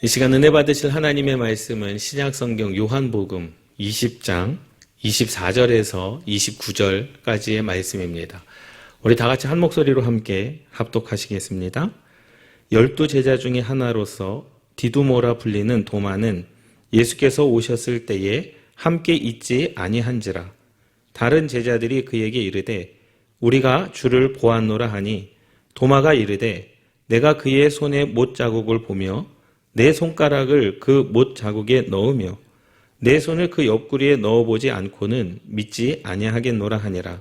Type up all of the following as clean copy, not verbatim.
이 시간 은혜 받으실 하나님의 말씀은 신약성경 요한복음 20장 24절에서 29절까지의 말씀입니다. 우리 다 같이 한 목소리로 함께 합독하시겠습니다. 12 제자 중에 하나로서 디두모라 불리는 도마는 예수께서 오셨을 때에 함께 있지 아니한지라. 다른 제자들이 그에게 이르되 우리가 주를 보았노라 하니 도마가 이르되 내가 그의 손에 못 자국을 보며 내 손가락을 그 못 자국에 넣으며 내 손을 그 옆구리에 넣어보지 않고는 믿지 아니하겠노라 하니라.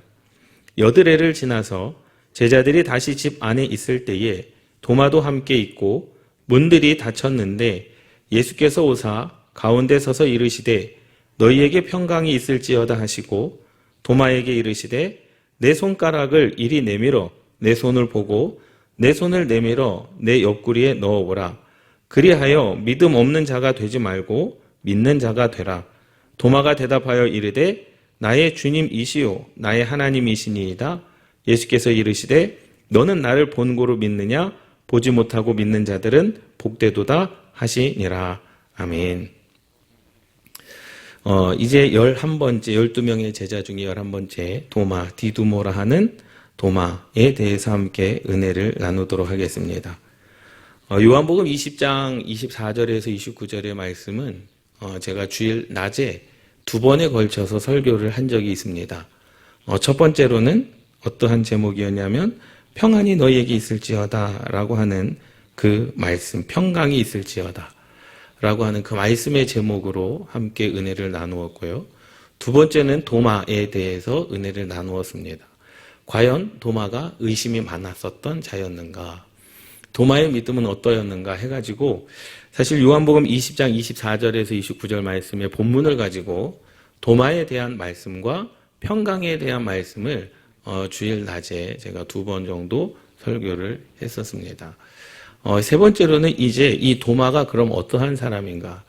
여드레를 지나서 제자들이 다시 집 안에 있을 때에 도마도 함께 있고 문들이 닫혔는데 예수께서 오사 가운데 서서 이르시되 너희에게 평강이 있을지어다 하시고 도마에게 이르시되 내 손가락을 이리 내밀어 내 손을 보고 내 손을 내밀어 내 옆구리에 넣어보라. 그리하여 믿음 없는 자가 되지 말고 믿는 자가 되라. 도마가 대답하여 이르되 나의 주님이시요 나의 하나님이시니이다. 예수께서 이르시되 너는 나를 본고로 믿느냐? 보지 못하고 믿는 자들은 복되도다 하시니라. 아멘. 이제 11번째 12명의 제자 중에 11번째 도마, 디두모라 하는 도마에 대해서 함께 은혜를 나누도록 하겠습니다. 요한복음 20장 24절에서 29절의 말씀은 제가 주일 낮에 2번에 걸쳐서 설교를 한 적이 있습니다. 첫 번째로는 어떠한 제목이었냐면 평안이 너희에게 있을지어다 라고 하는 그 말씀, 평강이 있을지어다 라고 하는 그 말씀의 제목으로 함께 은혜를 나누었고요. 두 번째는 도마에 대해서 은혜를 나누었습니다. 과연 도마가 의심이 많았었던 자였는가? 도마의 믿음은 어떠였는가 해가지고 사실 요한복음 20장 24절에서 29절 말씀의 본문을 가지고 도마에 대한 말씀과 평강에 대한 말씀을 주일 낮에 제가 2번 정도 설교를 했었습니다. 세 번째로는 이제 이 도마가 그럼 어떠한 사람인가?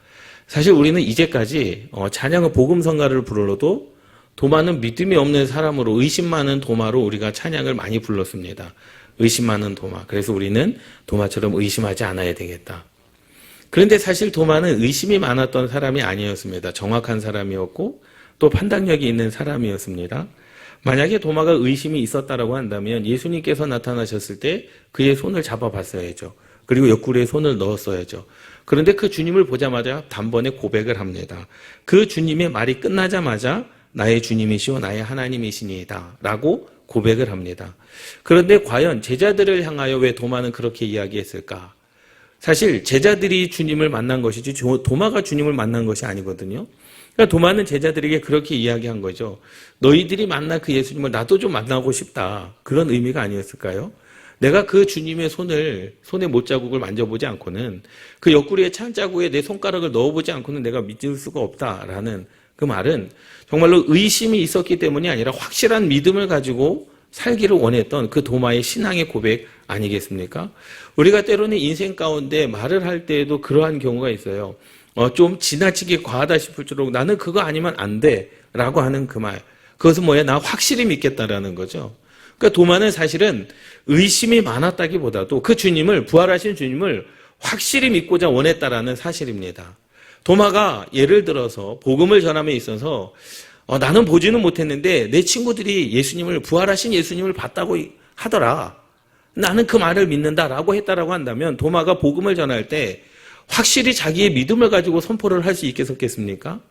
사실 우리는 이제까지 찬양의 복음성가를 불러도 도마는 믿음이 없는 사람으로 의심 많은 도마로 우리가 찬양을 많이 불렀습니다. 의심 많은 도마. 그래서 우리는 도마처럼 의심하지 않아야 되겠다. 그런데 사실 도마는 의심이 많았던 사람이 아니었습니다. 정확한 사람이었고 또 판단력이 있는 사람이었습니다. 만약에 도마가 의심이 있었다라고 한다면 예수님께서 나타나셨을 때 그의 손을 잡아봤어야죠. 그리고 옆구리에 손을 넣었어야죠. 그런데 그 주님을 보자마자 단번에 고백을 합니다. 그 주님의 말이 끝나자마자 나의 주님이시오 나의 하나님이시니이다 라고 고백을 합니다. 그런데 과연 제자들을 향하여 왜 도마는 그렇게 이야기했을까? 사실 제자들이 주님을 만난 것이지 도마가 주님을 만난 것이 아니거든요. 그러니까 도마는 제자들에게 그렇게 이야기한 거죠. 너희들이 만난 그 예수님을 나도 좀 만나고 싶다. 그런 의미가 아니었을까요? 내가 그 주님의 손에 못자국을 만져보지 않고는 그 옆구리에 찬자국에 내 손가락을 넣어보지 않고는 내가 믿을 수가 없다라는 그 말은 정말로 의심이 있었기 때문이 아니라 확실한 믿음을 가지고 살기를 원했던 그 도마의 신앙의 고백 아니겠습니까? 우리가 때로는 인생 가운데 말을 할 때에도 그러한 경우가 있어요. 좀 지나치게 과하다 싶을 정도로 나는 그거 아니면 안 돼 라고 하는 그 말. 그것은 뭐야? 나 확실히 믿겠다라는 거죠. 그러니까 도마는 사실은 의심이 많았다기보다도 그 주님을, 부활하신 주님을 확실히 믿고자 원했다라는 사실입니다. 도마가 예를 들어서 복음을 전함에 있어서 나는 보지는 못했는데 내 친구들이 예수님을 부활하신 예수님을 봤다고 하더라. 나는 그 말을 믿는다라고 했다라고 한다면 도마가 복음을 전할 때 확실히 자기의 믿음을 가지고 선포를 할 수 있겠습니까?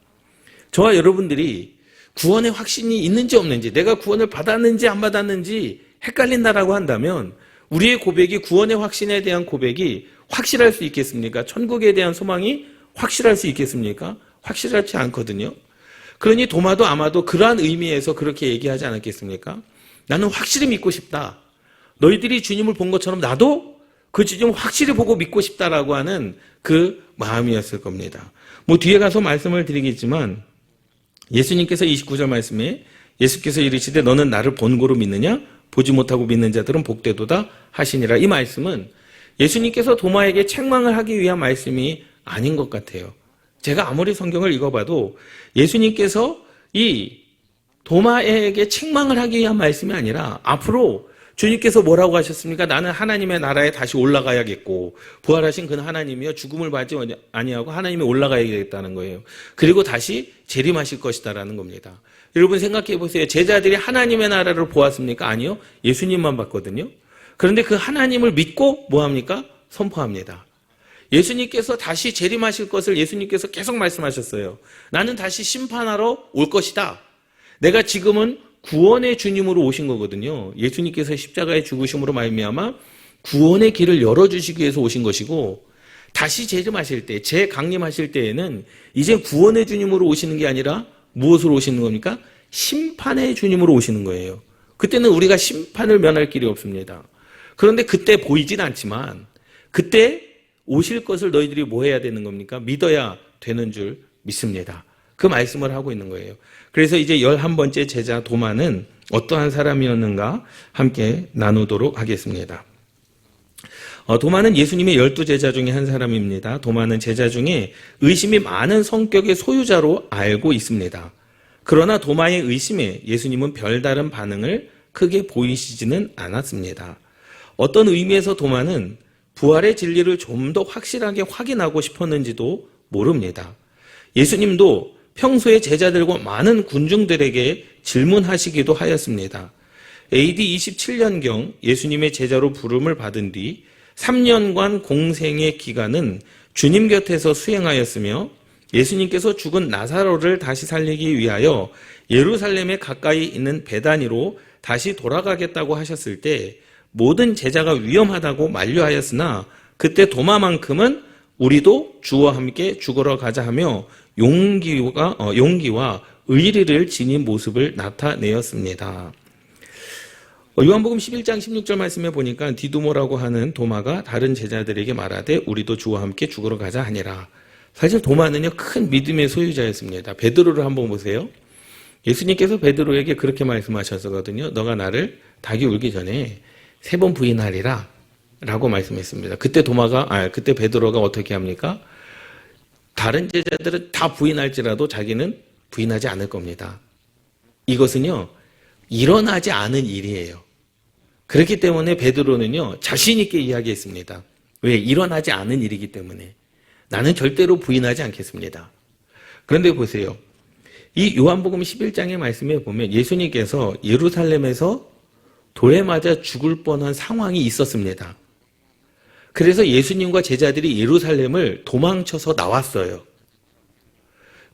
저와 여러분들이 구원의 확신이 있는지 없는지 내가 구원을 받았는지 안 받았는지 헷갈린다라고 한다면 우리의 고백이 구원의 확신에 대한 고백이 확실할 수 있겠습니까? 천국에 대한 소망이 확실할 수 있겠습니까? 확실하지 않거든요. 그러니 도마도 아마도 그러한 의미에서 그렇게 얘기하지 않았겠습니까? 나는 확실히 믿고 싶다. 너희들이 주님을 본 것처럼 나도 그 주님을 확실히 보고 믿고 싶다라고 하는 그 마음이었을 겁니다. 뒤에 가서 말씀을 드리겠지만 예수님께서 29절 말씀에 예수께서 이르시되 너는 나를 본고로 믿느냐? 보지 못하고 믿는 자들은 복되도다 하시니라. 이 말씀은 예수님께서 도마에게 책망을 하기 위한 말씀이 아닌 것 같아요. 제가 아무리 성경을 읽어봐도 예수님께서 이 도마에게 책망을 하기 위한 말씀이 아니라 앞으로 주님께서 뭐라고 하셨습니까? 나는 하나님의 나라에 다시 올라가야겠고 부활하신 그 하나님이요 죽음을 받지 아니하고 하나님이 올라가야겠다는 거예요. 그리고 다시 재림하실 것이다라는 겁니다. 여러분 생각해 보세요. 제자들이 하나님의 나라를 보았습니까? 아니요. 예수님만 봤거든요. 그런데 그 하나님을 믿고 뭐합니까? 선포합니다. 예수님께서 다시 재림하실 것을 예수님께서 계속 말씀하셨어요. 나는 다시 심판하러 올 것이다. 내가 지금은 구원의 주님으로 오신 거거든요. 예수님께서 십자가의 죽으심으로 말미암아 구원의 길을 열어주시기 위해서 오신 것이고 다시 재림하실 때, 재강림하실 때에는 이제 구원의 주님으로 오시는 게 아니라 무엇으로 오시는 겁니까? 심판의 주님으로 오시는 거예요. 그때는 우리가 심판을 면할 길이 없습니다. 그런데 그때 보이진 않지만 그때 오실 것을 너희들이 뭐 해야 되는 겁니까? 믿어야 되는 줄 믿습니다. 그 말씀을 하고 있는 거예요. 그래서 이제 11번째 제자 도마는 어떠한 사람이었는가 함께 나누도록 하겠습니다. 도마는 예수님의 12제자 중에 한 사람입니다. 도마는 제자 중에 의심이 많은 성격의 소유자로 알고 있습니다. 그러나 도마의 의심에 예수님은 별다른 반응을 크게 보이시지는 않았습니다. 어떤 의미에서 도마는 부활의 진리를 좀 더 확실하게 확인하고 싶었는지도 모릅니다. 예수님도 평소에 제자들과 많은 군중들에게 질문하시기도 하였습니다. AD 27년경 예수님의 제자로 부름을 받은 뒤 3년간 공생의 기간은 주님 곁에서 수행하였으며 예수님께서 죽은 나사로를 다시 살리기 위하여 예루살렘에 가까이 있는 베다니로 다시 돌아가겠다고 하셨을 때 모든 제자가 위험하다고 만류하였으나 그때 도마만큼은 우리도 주와 함께 죽으러 가자 하며 용기와 의리를 지닌 모습을 나타내었습니다. 요한복음 11장 16절 말씀에 보니까 디두모라고 하는 도마가 다른 제자들에게 말하되 우리도 주와 함께 죽으러 가자 하니라. 사실 도마는요 큰 믿음의 소유자였습니다. 베드로를 한번 보세요. 예수님께서 베드로에게 그렇게 말씀하셨거든요. 너가 나를 닭이 울기 전에 3번 부인하리라 라고 말씀했습니다. 그때 그때 베드로가 어떻게 합니까? 다른 제자들은 다 부인할지라도 자기는 부인하지 않을 겁니다. 이것은요 일어나지 않은 일이에요. 그렇기 때문에 베드로는요 자신 있게 이야기했습니다. 왜? 일어나지 않은 일이기 때문에 나는 절대로 부인하지 않겠습니다. 그런데 보세요. 이 요한복음 11장의 말씀에 보면 예수님께서 예루살렘에서 돌에 맞아 죽을 뻔한 상황이 있었습니다. 그래서 예수님과 제자들이 예루살렘을 도망쳐서 나왔어요.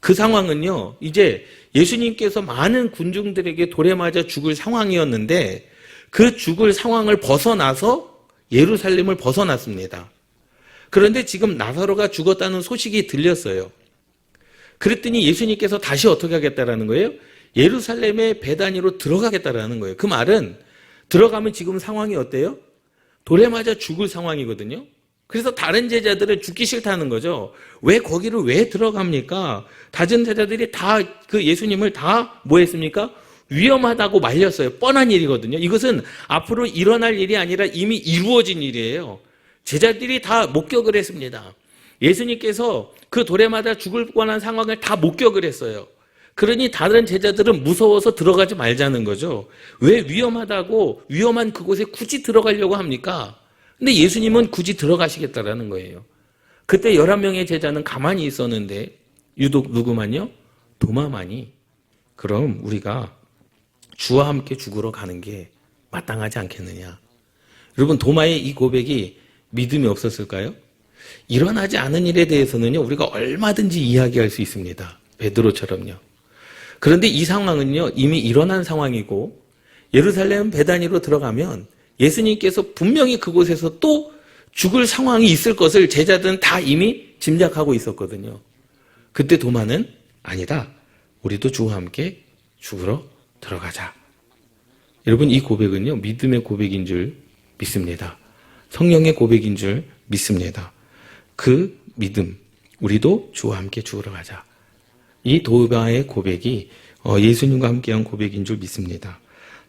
그 상황은요, 이제 예수님께서 많은 군중들에게 돌에 맞아 죽을 상황이었는데 그 죽을 상황을 벗어나서 예루살렘을 벗어났습니다. 그런데 지금 나사로가 죽었다는 소식이 들렸어요. 그랬더니 예수님께서 다시 어떻게 하겠다라는 거예요? 예루살렘의 베다니로 들어가겠다라는 거예요. 그 말은 들어가면 지금 상황이 어때요? 돌에 맞아 죽을 상황이거든요. 그래서 다른 제자들은 죽기 싫다는 거죠. 왜 거기를 왜 들어갑니까? 다른 제자들이 다 그 예수님을 다 뭐 했습니까? 위험하다고 말렸어요. 뻔한 일이거든요. 이것은 앞으로 일어날 일이 아니라 이미 이루어진 일이에요. 제자들이 다 목격을 했습니다. 예수님께서 그 돌에 맞아 죽을 뻔한 상황을 다 목격을 했어요. 그러니 다른 제자들은 무서워서 들어가지 말자는 거죠. 왜 위험하다고 위험한 그곳에 굳이 들어가려고 합니까? 근데 예수님은 굳이 들어가시겠다라는 거예요. 그때 11명의 제자는 가만히 있었는데 유독 누구만요? 도마만이 그럼 우리가 주와 함께 죽으러 가는 게 마땅하지 않겠느냐. 여러분 도마의 이 고백이 믿음이 없었을까요? 일어나지 않은 일에 대해서는요 우리가 얼마든지 이야기할 수 있습니다. 베드로처럼요. 그런데 이 상황은요 이미 일어난 상황이고 예루살렘 베다니로 들어가면 예수님께서 분명히 그곳에서 또 죽을 상황이 있을 것을 제자들은 다 이미 짐작하고 있었거든요. 그때 도마는 아니다. 우리도 주와 함께 죽으러 들어가자. 여러분 이 고백은요 믿음의 고백인 줄 믿습니다. 성령의 고백인 줄 믿습니다. 그 믿음 우리도 주와 함께 죽으러 가자. 이 도마의 고백이 예수님과 함께한 고백인 줄 믿습니다.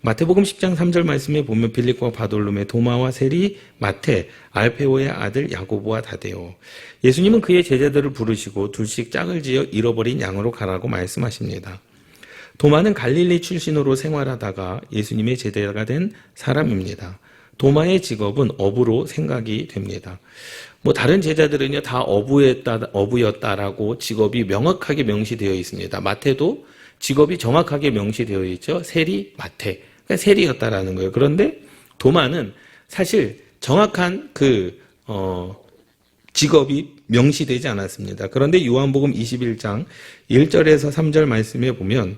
마태복음 10장 3절 말씀에 보면 빌립과 바돌로메, 도마와 세리, 마태, 알페오의 아들 야고보와 다데오. 예수님은 그의 제자들을 부르시고 둘씩 짝을 지어 잃어버린 양으로 가라고 말씀하십니다. 도마는 갈릴리 출신으로 생활하다가 예수님의 제자가 된 사람입니다. 도마의 직업은 어부로 생각이 됩니다. 다른 제자들은요, 다 어부였다라고 직업이 명확하게 명시되어 있습니다. 마태도 직업이 정확하게 명시되어 있죠. 세리, 마태. 그러니까 세리였다라는 거예요. 그런데 도마는 사실 정확한 직업이 명시되지 않았습니다. 그런데 요한복음 21장 1절에서 3절 말씀에 보면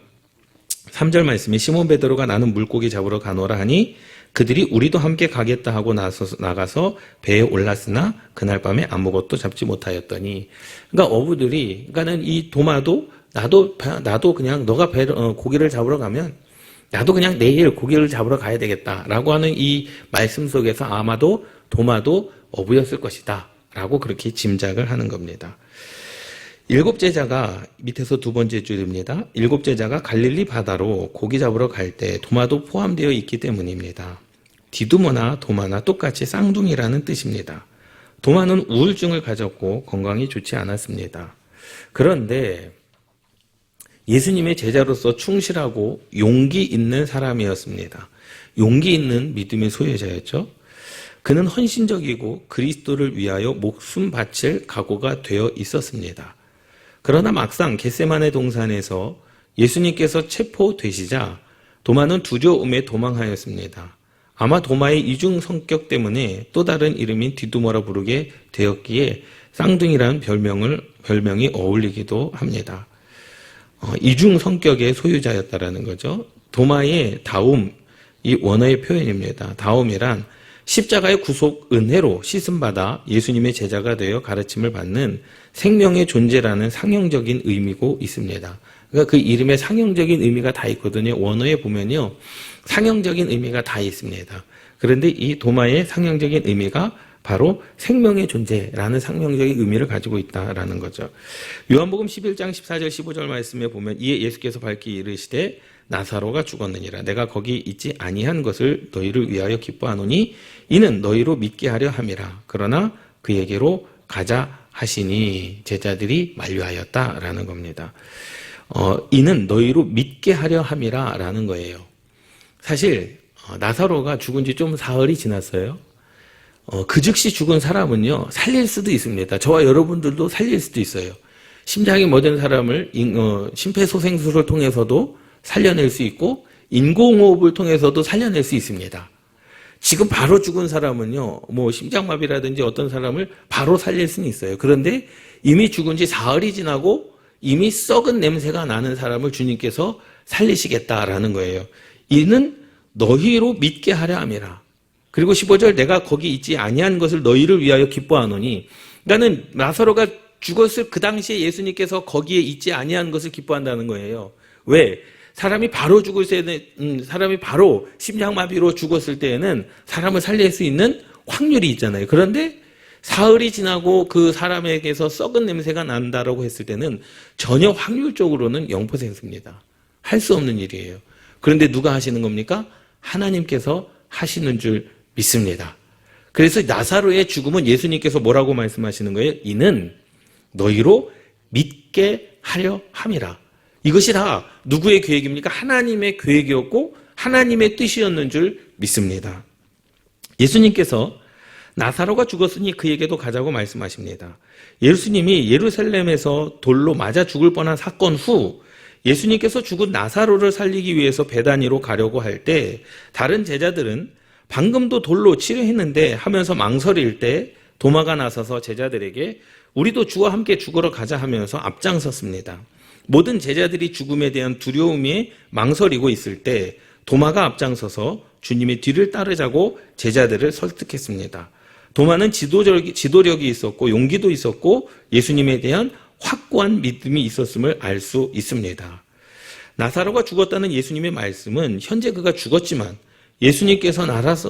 3절 말씀에 시몬 베드로가 나는 물고기 잡으러 가노라 하니 그들이 우리도 함께 가겠다 하고 나가서 배에 올랐으나 그날 밤에 아무것도 잡지 못하였더니, 그러니까 어부들이, 그러니까는 이 도마도 나도 그냥 너가 고기를 잡으러 가면 나도 그냥 내일 고기를 잡으러 가야 되겠다라고 하는 이 말씀 속에서 아마도 도마도 어부였을 것이다 라고 그렇게 짐작을 하는 겁니다. 7 제자가 밑에서 두 번째 줄입니다. 7 제자가 갈릴리 바다로 고기 잡으러 갈 때 도마도 포함되어 있기 때문입니다. 디두모나 도마나 똑같이 쌍둥이라는 뜻입니다. 도마는 우울증을 가졌고 건강이 좋지 않았습니다. 그런데 예수님의 제자로서 충실하고 용기 있는 사람이었습니다. 용기 있는 믿음의 소유자였죠. 그는 헌신적이고 그리스도를 위하여 목숨 바칠 각오가 되어 있었습니다. 그러나 막상 겟세마네 동산에서 예수님께서 체포되시자 도마는 두려움에 도망하였습니다. 아마 도마의 이중 성격 때문에 또 다른 이름인 디두모라 부르게 되었기에 쌍둥이라는 별명이 어울리기도 합니다. 이중 성격의 소유자였다라는 거죠. 도마의 다움, 이 원어의 표현입니다. 다움이란 십자가의 구속 은혜로 씻음받아 예수님의 제자가 되어 가르침을 받는 생명의 존재라는 상형적인 의미고 있습니다. 그러니까 그 이름에 상형적인 의미가 다 있거든요. 원어에 보면요, 상형적인 의미가 다 있습니다. 그런데 이 도마의 상형적인 의미가 바로 생명의 존재라는 상명적인 의미를 가지고 있다라는 거죠. 요한복음 11장 14절 15절 말씀에 보면 이에 예수께서 밝히 이르시되 나사로가 죽었느니라. 내가 거기 있지 아니한 것을 너희를 위하여 기뻐하노니 이는 너희로 믿게 하려 함이라. 그러나 그에게로 가자 하시니 제자들이 만류하였다라는 겁니다. 이는 너희로 믿게 하려 함이라 라는 거예요. 사실 나사로가 죽은 지 좀 사흘이 지났어요. 그 즉시 죽은 사람은요, 살릴 수도 있습니다. 저와 여러분들도 살릴 수도 있어요. 심장이 멎은 사람을 심폐소생술을 통해서도 살려낼 수 있고 인공호흡을 통해서도 살려낼 수 있습니다. 지금 바로 죽은 사람은요, 심장마비라든지 어떤 사람을 바로 살릴 수는 있어요. 그런데 이미 죽은 지 사흘이 지나고 이미 썩은 냄새가 나는 사람을 주님께서 살리시겠다라는 거예요. 이는 너희로 믿게 하려 함이라. 그리고 15절 내가 거기 있지 아니한 것을 너희를 위하여 기뻐하노니, 그러니까는 나사로가 죽었을 그 당시에 예수님께서 거기에 있지 아니한 것을 기뻐한다는 거예요. 왜? 사람이 바로 사람이 바로 심장마비로 죽었을 때에는 사람을 살릴 수 있는 확률이 있잖아요. 그런데 사흘이 지나고 그 사람에게서 썩은 냄새가 난다라고 했을 때는 전혀 확률적으로는 0%입니다. 할 수 없는 일이에요. 그런데 누가 하시는 겁니까? 하나님께서 하시는 줄 믿습니다. 그래서 나사로의 죽음은 예수님께서 뭐라고 말씀하시는 거예요? 이는 너희로 믿게 하려 함이라. 이것이 다 누구의 계획입니까? 하나님의 계획이었고 하나님의 뜻이었는 줄 믿습니다. 예수님께서 나사로가 죽었으니 그에게도 가자고 말씀하십니다. 예수님이 예루살렘에서 돌로 맞아 죽을 뻔한 사건 후 예수님께서 죽은 나사로를 살리기 위해서 베다니로 가려고 할 때 다른 제자들은 방금도 돌로 치료했는데 하면서 망설일 때 도마가 나서서 제자들에게 우리도 주와 함께 죽으러 가자 하면서 앞장섰습니다. 모든 제자들이 죽음에 대한 두려움에 망설이고 있을 때 도마가 앞장서서 주님의 뒤를 따르자고 제자들을 설득했습니다. 도마는 지도력이 있었고 용기도 있었고 예수님에 대한 확고한 믿음이 있었음을 알 수 있습니다. 나사로가 죽었다는 예수님의 말씀은 현재 그가 죽었지만 예수님께서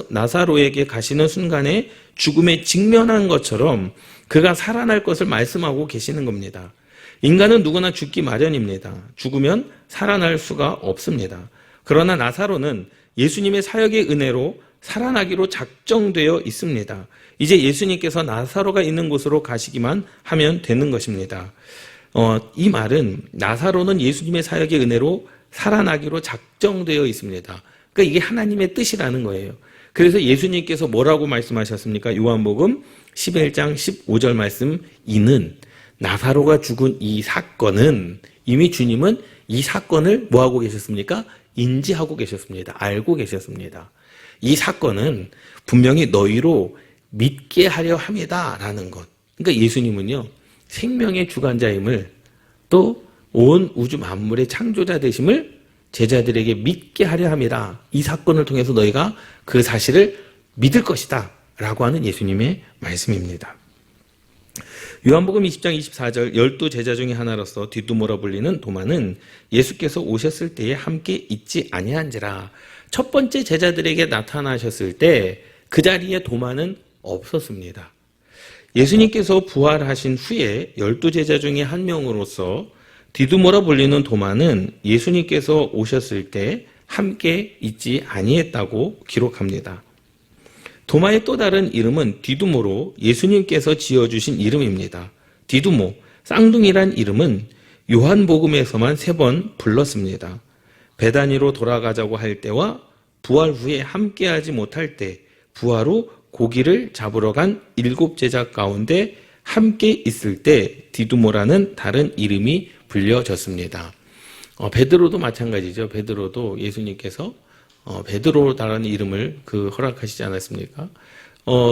나사로에게 가시는 순간에 죽음에 직면한 것처럼 그가 살아날 것을 말씀하고 계시는 겁니다. 인간은 누구나 죽기 마련입니다. 죽으면 살아날 수가 없습니다. 그러나 나사로는 예수님의 사역의 은혜로 살아나기로 작정되어 있습니다. 이제 예수님께서 나사로가 있는 곳으로 가시기만 하면 되는 것입니다. 이 말은 나사로는 예수님의 사역의 은혜로 살아나기로 작정되어 있습니다. 그러니까 이게 하나님의 뜻이라는 거예요. 그래서 예수님께서 뭐라고 말씀하셨습니까? 요한복음 11장 15절 말씀, 이는 나사로가 죽은 이 사건은, 이미 주님은 이 사건을 뭐하고 계셨습니까? 인지하고 계셨습니다. 알고 계셨습니다. 이 사건은 분명히 너희로 믿게 하려 함이다라는 것. 그러니까 예수님은요, 생명의 주관자임을, 또 온 우주 만물의 창조자 되심을 제자들에게 믿게 하려 함이라. 이 사건을 통해서 너희가 그 사실을 믿을 것이다 라고 하는 예수님의 말씀입니다. 요한복음 20장 24절, 12 제자 중에 하나로서 디두모라 불리는 도마는 예수께서 오셨을 때에 함께 있지 아니한지라. 첫 번째 제자들에게 나타나셨을 때 그 자리에 도마는 없었습니다. 예수님께서 부활하신 후에 12 제자 중에 한 명으로서 디두모라 불리는 도마는 예수님께서 오셨을 때 함께 있지 아니했다고 기록합니다. 도마의 또 다른 이름은 디두모로 예수님께서 지어주신 이름입니다. 디두모, 쌍둥이란 이름은 요한복음에서만 3번 불렀습니다. 베다니로 돌아가자고 할 때와 부활 후에 함께하지 못할 때, 부활 후 고기를 잡으러 간 7 제자 가운데 함께 있을 때 디두모라는 다른 이름이 불려졌습니다. 베드로도 마찬가지죠. 베드로도 예수님께서 베드로라는 이름을 허락하시지 않았습니까?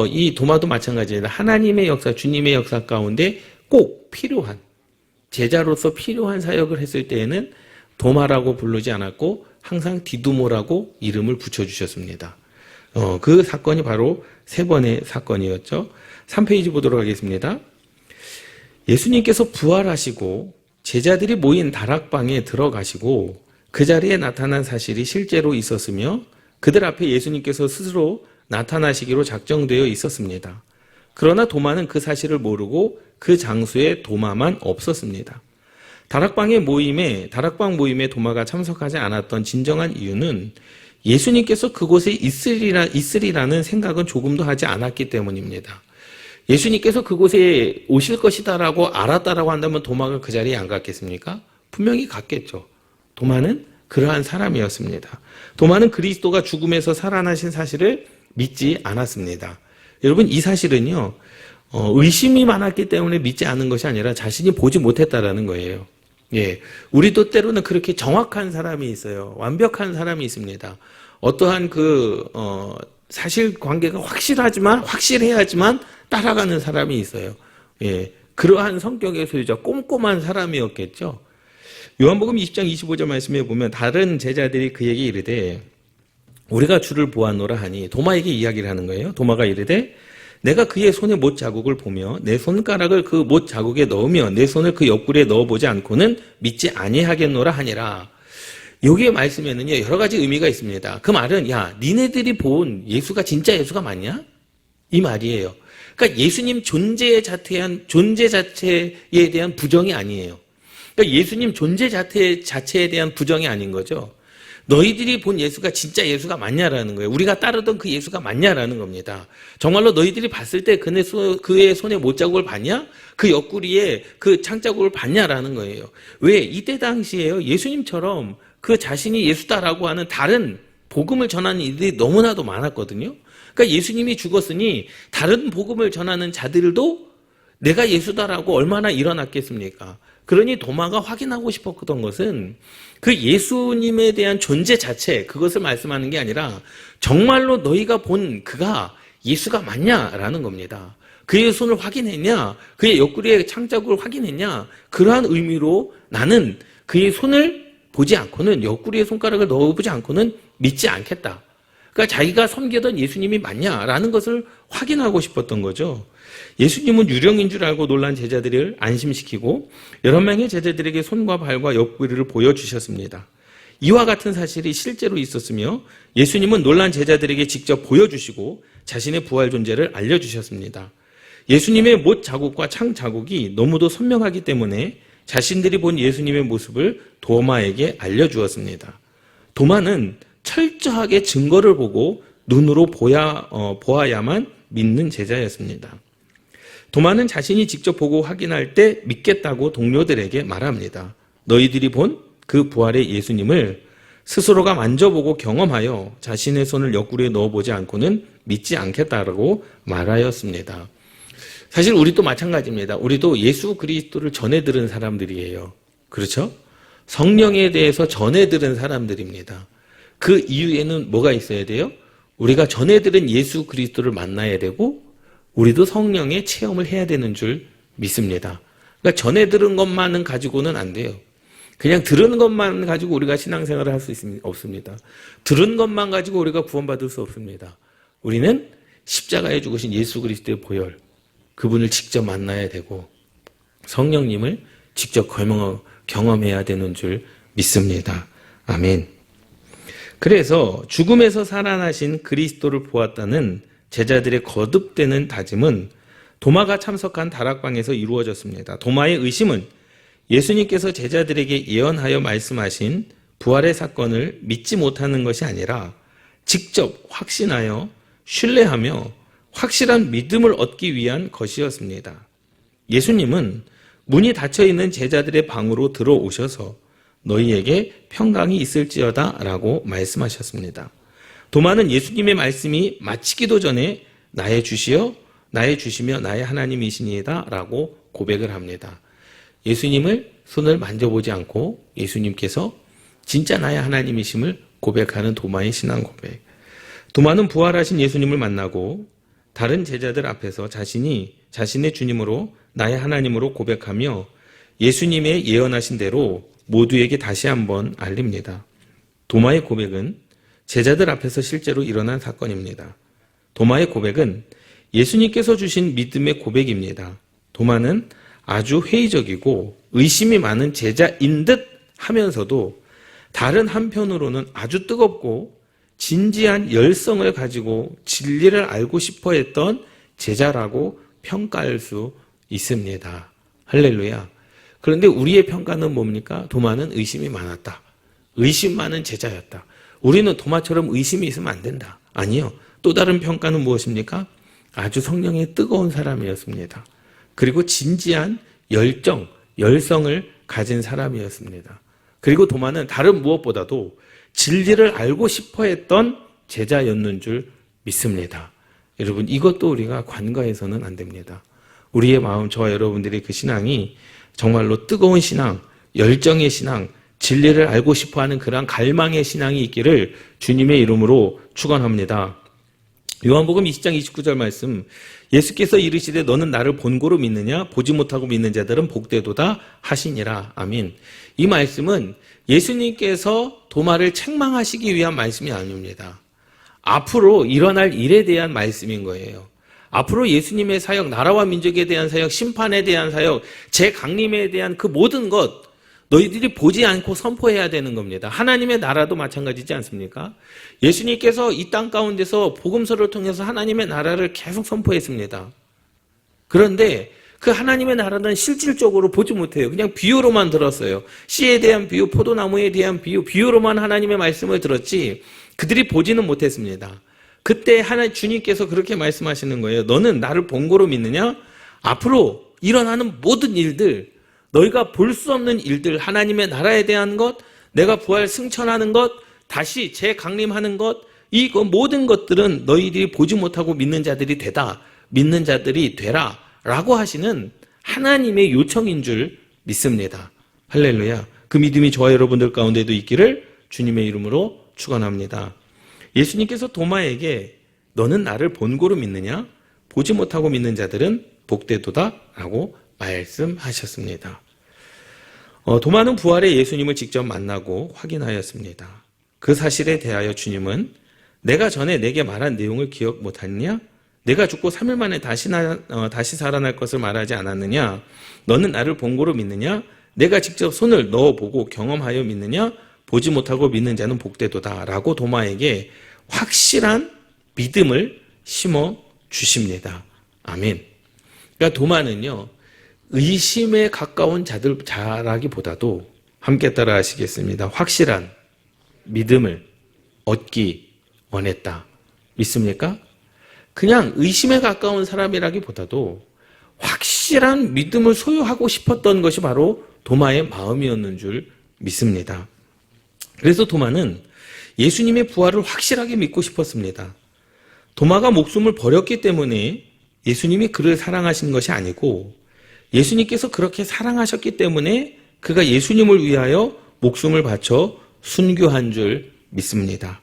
이 도마도 마찬가지입니다. 하나님의 역사, 주님의 역사 가운데 꼭 필요한, 제자로서 필요한 사역을 했을 때에는 도마라고 부르지 않았고 항상 디두모라고 이름을 붙여주셨습니다. 그 사건이 바로 3번의 사건이었죠. 3페이지 보도록 하겠습니다. 예수님께서 부활하시고 제자들이 모인 다락방에 들어가시고 그 자리에 나타난 사실이 실제로 있었으며 그들 앞에 예수님께서 스스로 나타나시기로 작정되어 있었습니다. 그러나 도마는 그 사실을 모르고 그 장소에 도마만 없었습니다. 다락방 모임에 도마가 참석하지 않았던 진정한 이유는 예수님께서 그곳에 있으리라는 생각은 조금도 하지 않았기 때문입니다. 예수님께서 그곳에 오실 것이다라고 알았다라고 한다면 도마가 그 자리에 안 갔겠습니까? 분명히 갔겠죠. 도마는 그러한 사람이었습니다. 도마는 그리스도가 죽음에서 살아나신 사실을 믿지 않았습니다. 여러분, 이 사실은요, 의심이 많았기 때문에 믿지 않은 것이 아니라 자신이 보지 못했다라는 거예요. 예, 우리도 때로는 그렇게 정확한 사람이 있어요. 완벽한 사람이 있습니다. 어떠한 사실관계가 확실해야지만 따라가는 사람이 있어요. 예, 그러한 성격의 소유자, 꼼꼼한 사람이었겠죠. 요한복음 20장 25절 말씀에 보면 다른 제자들이 그에게 이르되 우리가 주를 보았노라 하니, 도마에게 이야기를 하는 거예요. 도마가 이르되 내가 그의 손에 못 자국을 보며 내 손가락을 그 못 자국에 넣으며 내 손을 그 옆구리에 넣어보지 않고는 믿지 아니하겠노라 하니라. 여기에 말씀에는요, 여러 가지 의미가 있습니다. 그 말은, 야, 니네들이 본 예수가 진짜 예수가 맞냐? 이 말이에요. 그러니까 예수님 존재 자체에 대한 부정이 아니에요. 그러니까 예수님 존재 자체에 대한 부정이 아닌 거죠. 너희들이 본 예수가 진짜 예수가 맞냐라는 거예요. 우리가 따르던 그 예수가 맞냐라는 겁니다. 정말로 너희들이 봤을 때 그의 손에 못자국을 봤냐? 그 옆구리에 그 창자국을 봤냐라는 거예요. 왜? 이때 당시에요, 예수님처럼 그 자신이 예수다라고 하는 다른 복음을 전하는 이들이 너무나도 많았거든요. 그러니까 예수님이 죽었으니 다른 복음을 전하는 자들도 내가 예수다라고 얼마나 일어났겠습니까? 그러니 도마가 확인하고 싶었던 것은 그 예수님에 대한 존재 자체, 그것을 말씀하는 게 아니라 정말로 너희가 본 그가 예수가 맞냐라는 겁니다. 그의 손을 확인했냐? 그의 옆구리의 창자국을 확인했냐? 그러한 의미로 나는 그의 손을 보지 않고는, 옆구리에 손가락을 넣어보지 않고는 믿지 않겠다. 그러니까 자기가 섬기던 예수님이 맞냐라는 것을 확인하고 싶었던 거죠. 예수님은 유령인 줄 알고 놀란 제자들을 안심시키고 여러 명의 제자들에게 손과 발과 옆구리를 보여주셨습니다. 이와 같은 사실이 실제로 있었으며 예수님은 놀란 제자들에게 직접 보여주시고 자신의 부활 존재를 알려주셨습니다. 예수님의 못 자국과 창 자국이 너무도 선명하기 때문에 자신들이 본 예수님의 모습을 도마에게 알려주었습니다. 도마는 철저하게 증거를 보고 눈으로 보아야만 믿는 제자였습니다. 도마는 자신이 직접 보고 확인할 때 믿겠다고 동료들에게 말합니다. 너희들이 본 그 부활의 예수님을 스스로가 만져보고 경험하여 자신의 손을 옆구리에 넣어보지 않고는 믿지 않겠다라고 말하였습니다. 사실 우리도 마찬가지입니다. 우리도 예수 그리스도를 전해 들은 사람들이에요. 그렇죠? 성령에 대해서 전해 들은 사람들입니다. 그 이유에는 뭐가 있어야 돼요? 우리가 전해 들은 예수 그리스도를 만나야 되고 우리도 성령의 체험을 해야 되는 줄 믿습니다. 그러니까 전해 들은 것만은 가지고는 안 돼요. 그냥 들은 것만 가지고 우리가 신앙생활을 할 수 없습니다. 들은 것만 가지고 우리가 구원받을 수 없습니다. 우리는 십자가에 죽으신 예수 그리스도의 보혈, 그분을 직접 만나야 되고 성령님을 직접 경험해야 되는 줄 믿습니다. 아멘. 그래서 죽음에서 살아나신 그리스도를 보았다는 제자들의 거듭되는 다짐은 도마가 참석한 다락방에서 이루어졌습니다. 도마의 의심은 예수님께서 제자들에게 예언하여 말씀하신 부활의 사건을 믿지 못하는 것이 아니라 직접 확신하여 신뢰하며 확실한 믿음을 얻기 위한 것이었습니다. 예수님은 문이 닫혀있는 제자들의 방으로 들어오셔서 너희에게 평강이 있을지어다 라고 말씀하셨습니다. 도마는 예수님의 말씀이 마치기도 전에 나의 주시여 나의 주시며 나의 하나님이시니이다 라고 고백을 합니다. 예수님을 손을 만져보지 않고 예수님께서 진짜 나의 하나님이심을 고백하는 도마의 신앙 고백. 도마는 부활하신 예수님을 만나고 다른 제자들 앞에서 자신의 주님으로 나의 하나님으로 고백하며 예수님의 예언하신 대로 모두에게 다시 한번 알립니다. 도마의 고백은 제자들 앞에서 실제로 일어난 사건입니다. 도마의 고백은 예수님께서 주신 믿음의 고백입니다. 도마는 아주 회의적이고 의심이 많은 제자인 듯 하면서도 다른 한편으로는 아주 뜨겁고 진지한 열성을 가지고 진리를 알고 싶어 했던 제자라고 평가할 수 있습니다. 할렐루야. 그런데 우리의 평가는 뭡니까? 도마는 의심이 많았다. 의심 많은 제자였다. 우리는 도마처럼 의심이 있으면 안 된다. 아니요. 또 다른 평가는 무엇입니까? 아주 성령에 뜨거운 사람이었습니다. 그리고 진지한 열정, 열성을 가진 사람이었습니다. 그리고 도마는 다른 무엇보다도 진리를 알고 싶어 했던 제자였는 줄 믿습니다. 여러분, 이것도 우리가 관과해서는 안 됩니다. 우리의 마음, 저와 여러분들의 그 신앙이 정말로 뜨거운 신앙, 열정의 신앙, 진리를 알고 싶어 하는 그러한 갈망의 신앙이 있기를 주님의 이름으로 축원합니다. 요한복음 20장 29절 말씀, 예수께서 이르시되 너는 나를 본고로 믿느냐? 보지 못하고 믿는 자들은 복되도다 하시니라. 아멘. 이 말씀은 예수님께서 도마를 책망하시기 위한 말씀이 아닙니다. 앞으로 일어날 일에 대한 말씀인 거예요. 앞으로 예수님의 사역, 나라와 민족에 대한 사역, 심판에 대한 사역, 재강림에 대한 그 모든 것 너희들이 보지 않고 선포해야 되는 겁니다. 하나님의 나라도 마찬가지지 않습니까? 예수님께서 이 땅 가운데서 복음서를 통해서 하나님의 나라를 계속 선포했습니다. 그런데 그 하나님의 나라는 실질적으로 보지 못해요. 그냥 비유로만 들었어요. 씨에 대한 비유, 포도나무에 대한 비유로만 하나님의 말씀을 들었지 그들이 보지는 못했습니다. 그때 주님께서 그렇게 말씀하시는 거예요. 너는 나를 본고로 믿느냐? 앞으로 일어나는 모든 일들, 너희가 볼 수 없는 일들, 하나님의 나라에 대한 것, 내가 부활 승천하는 것, 다시 재강림하는 것, 이 모든 것들은 너희들이 보지 못하고 믿는 자들이 믿는 자들이 되라 라고 하시는 하나님의 요청인 줄 믿습니다. 할렐루야. 그 믿음이 저와 여러분들 가운데도 있기를 주님의 이름으로 축원합니다. 예수님께서 도마에게 너는 나를 본고로 믿느냐? 보지 못하고 믿는 자들은 복되도다 라고 말씀하셨습니다. 도마는 부활의 예수님을 직접 만나고 확인하였습니다. 그 사실에 대하여 주님은 내가 전에 내게 말한 내용을 기억 못하느냐? 내가 죽고 3일 만에 다시 살아날 것을 말하지 않았느냐? 너는 나를 본고로 믿느냐? 내가 직접 손을 넣어보고 경험하여 믿느냐? 보지 못하고 믿는 자는 복되도다 라고 도마에게 확실한 믿음을 심어 주십니다. 아멘. 그러니까 도마는요, 의심에 가까운 자라기보다도 함께 따라 하시겠습니다. 확실한 믿음을 얻기 원했다. 믿습니까? 그냥 의심에 가까운 사람이라기보다도 확실한 믿음을 소유하고 싶었던 것이 바로 도마의 마음이었는 줄 믿습니다. 그래서 도마는 예수님의 부활을 확실하게 믿고 싶었습니다. 도마가 목숨을 버렸기 때문에 예수님이 그를 사랑하신 것이 아니고 예수님께서 그렇게 사랑하셨기 때문에 그가 예수님을 위하여 목숨을 바쳐 순교한 줄 믿습니다.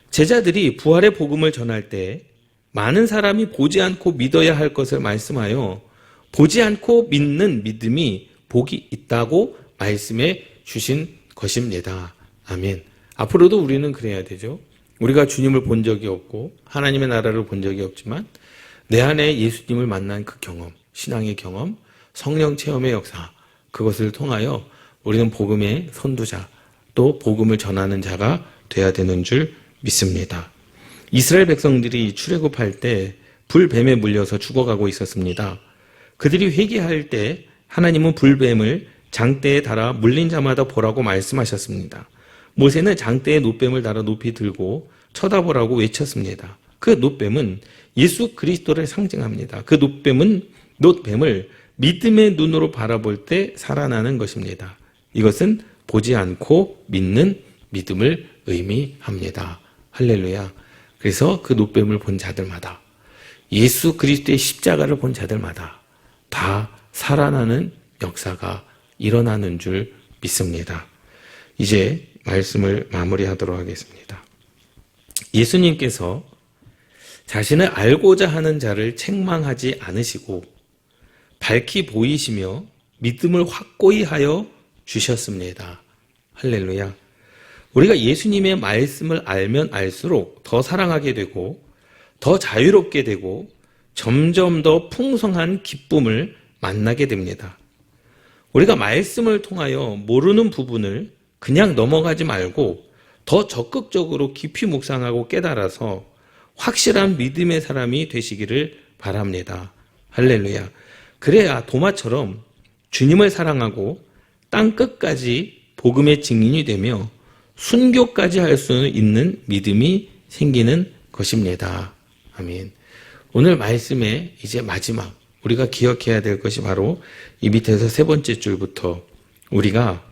제자들이 부활의 복음을 전할 때 많은 사람이 보지 않고 믿어야 할 것을 말씀하여 보지 않고 믿는 믿음이 복이 있다고 말씀해 주신 것입니다. 아멘. 앞으로도 우리는 그래야 되죠. 우리가 주님을 본 적이 없고 하나님의 나라를 본 적이 없지만 내 안에 예수님을 만난 그 경험, 신앙의 경험, 성령 체험의 역사, 그것을 통하여 우리는 복음의 선두자, 또 복음을 전하는 자가 돼야 되는 줄 믿습니다. 이스라엘 백성들이 출애굽할 때 불뱀에 물려서 죽어가고 있었습니다. 그들이 회개할 때 하나님은 불뱀을 장대에 달아 물린 자마다 보라고 말씀하셨습니다. 모세는 장대에 놋뱀을 달아 높이 들고 쳐다보라고 외쳤습니다. 그 놋뱀은 예수 그리스도를 상징합니다. 그 놋뱀을 믿음의 눈으로 바라볼 때 살아나는 것입니다. 이것은 보지 않고 믿는 믿음을 의미합니다. 할렐루야. 그래서 그 놋뱀을 본 자들마다, 예수 그리스도의 십자가를 본 자들마다 다 살아나는 역사가 일어나는 줄 믿습니다. 이제 말씀을 마무리하도록 하겠습니다. 예수님께서 자신을 알고자 하는 자를 책망하지 않으시고 밝히 보이시며 믿음을 확고히 하여 주셨습니다. 할렐루야. 우리가 예수님의 말씀을 알면 알수록 더 사랑하게 되고 더 자유롭게 되고 점점 더 풍성한 기쁨을 만나게 됩니다. 우리가 말씀을 통하여 모르는 부분을 그냥 넘어가지 말고 더 적극적으로 깊이 묵상하고 깨달아서 확실한 믿음의 사람이 되시기를 바랍니다. 할렐루야. 그래야 도마처럼 주님을 사랑하고 땅끝까지 복음의 증인이 되며 순교까지 할 수 있는 믿음이 생기는 것입니다. 아멘. 오늘 말씀의 이제 마지막 우리가 기억해야 될 것이 바로 이 밑에서 세 번째 줄부터 우리가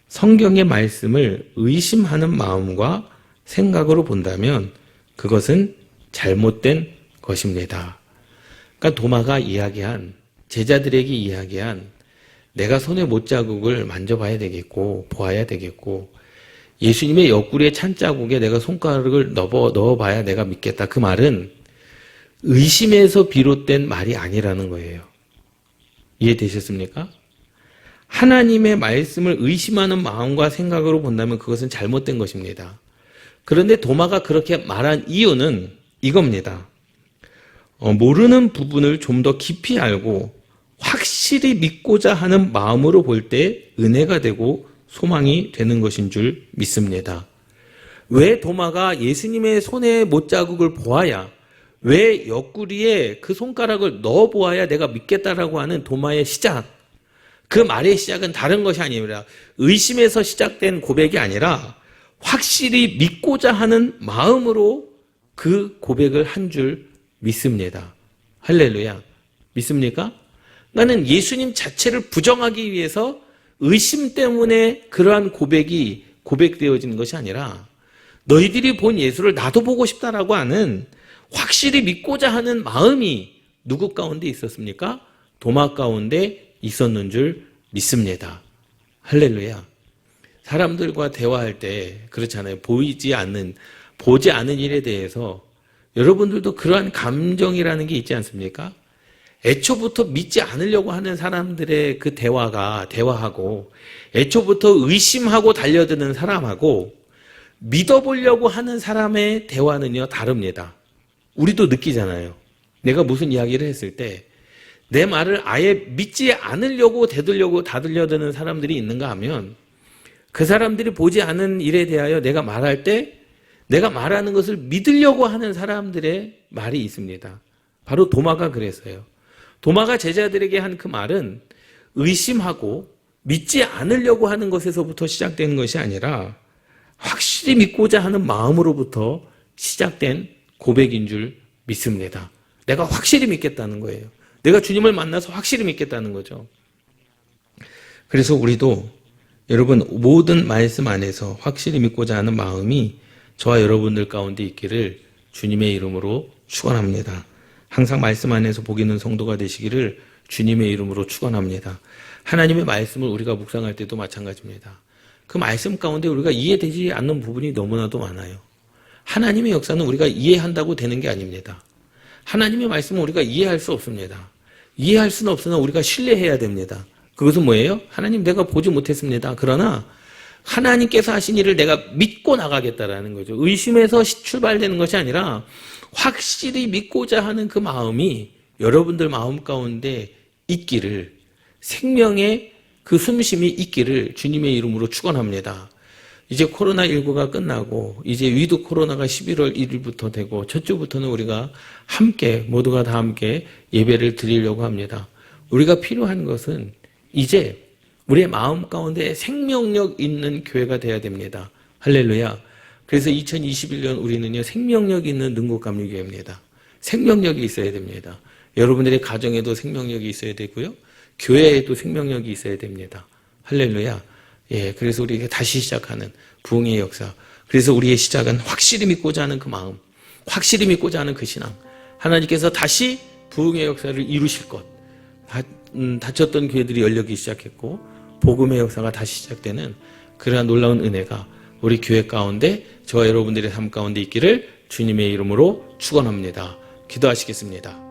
성경의 말씀을 의심하는 마음과 생각으로 본다면 그것은 잘못된 것입니다. 그러니까 도마가 이야기한, 제자들에게 이야기한 내가 손에 못자국을 만져봐야 되겠고 보아야 되겠고 예수님의 옆구리에 찬 자국에 내가 손가락을 넣어봐야 내가 믿겠다. 그 말은 의심에서 비롯된 말이 아니라는 거예요. 이해되셨습니까? 하나님의 말씀을 의심하는 마음과 생각으로 본다면 그것은 잘못된 것입니다. 그런데 도마가 그렇게 말한 이유는 이겁니다. 모르는 부분을 좀 더 깊이 알고 확실히 믿고자 하는 마음으로 볼 때 은혜가 되고 소망이 되는 것인 줄 믿습니다. 왜 도마가 예수님의 손에 못자국을 보아야, 왜 옆구리에 그 손가락을 넣어 보아야 내가 믿겠다라고 하는 도마의 시작, 그 말의 시작은 다른 것이 아니라 의심에서 시작된 고백이 아니라 확실히 믿고자 하는 마음으로 그 고백을 한 줄 믿습니다. 할렐루야. 믿습니까? 나는 예수님 자체를 부정하기 위해서 의심 때문에 그러한 고백이 고백되어지는 것이 아니라 너희들이 본 예수를 나도 보고 싶다라고 하는 확실히 믿고자 하는 마음이 누구 가운데 있었습니까? 도마 가운데 있었는 줄 믿습니다. 할렐루야. 사람들과 대화할 때 그렇잖아요. 보지 않는 일에 대해서 여러분들도 그러한 감정이라는 게 있지 않습니까? 애초부터 믿지 않으려고 하는 사람들의 그 대화하고 애초부터 의심하고 달려드는 사람하고 믿어보려고 하는 사람의 대화는요, 다릅니다. 우리도 느끼잖아요. 내가 무슨 이야기를 했을 때 내 말을 아예 믿지 않으려고 다들려드는 사람들이 있는가 하면 그 사람들이 보지 않은 일에 대하여 내가 말할 때 내가 말하는 것을 믿으려고 하는 사람들의 말이 있습니다. 바로 도마가 그랬어요. 도마가 제자들에게 한 그 말은 의심하고 믿지 않으려고 하는 것에서부터 시작되는 것이 아니라 확실히 믿고자 하는 마음으로부터 시작된 고백인 줄 믿습니다. 내가 확실히 믿겠다는 거예요. 내가 주님을 만나서 확실히 믿겠다는 거죠. 그래서 우리도 여러분, 모든 말씀 안에서 확실히 믿고자 하는 마음이 저와 여러분들 가운데 있기를 주님의 이름으로 축원합니다. 항상 말씀 안에서 복 있는 성도가 되시기를 주님의 이름으로 축원합니다. 하나님의 말씀을 우리가 묵상할 때도 마찬가지입니다. 그 말씀 가운데 우리가 이해되지 않는 부분이 너무나도 많아요. 하나님의 역사는 우리가 이해한다고 되는 게 아닙니다. 하나님의 말씀은 우리가 이해할 수 없습니다. 이해할 수는 없으나 우리가 신뢰해야 됩니다. 그것은 뭐예요? 하나님, 내가 보지 못했습니다. 그러나 하나님께서 하신 일을 내가 믿고 나가겠다라는 거죠. 의심에서 출발되는 것이 아니라 확실히 믿고자 하는 그 마음이 여러분들 마음 가운데 있기를, 생명의 그 숨심이 있기를 주님의 이름으로 축원합니다. 이제 코로나19가 끝나고 이제 위드 코로나가 11월 1일부터 되고 첫주부터는 우리가 함께, 모두가 다 함께 예배를 드리려고 합니다. 우리가 필요한 것은 이제 우리의 마음 가운데 생명력 있는 교회가 되어야 됩니다. 할렐루야. 그래서 2021년 우리는요, 생명력 있는 능곡감리교회입니다. 생명력이 있어야 됩니다. 여러분들의 가정에도 생명력이 있어야 되고요, 교회에도 생명력이 있어야 됩니다. 할렐루야. 예, 그래서 우리가 다시 시작하는 부흥의 역사. 그래서 우리의 시작은 확실히 믿고자 하는 그 마음, 확실히 믿고자 하는 그 신앙. 하나님께서 다시 부흥의 역사를 이루실 것. 닫혔던 교회들이 열리기 시작했고 복음의 역사가 다시 시작되는 그러한 놀라운 은혜가 우리 교회 가운데, 저와 여러분들의 삶 가운데 있기를 주님의 이름으로 축원합니다. 기도하시겠습니다.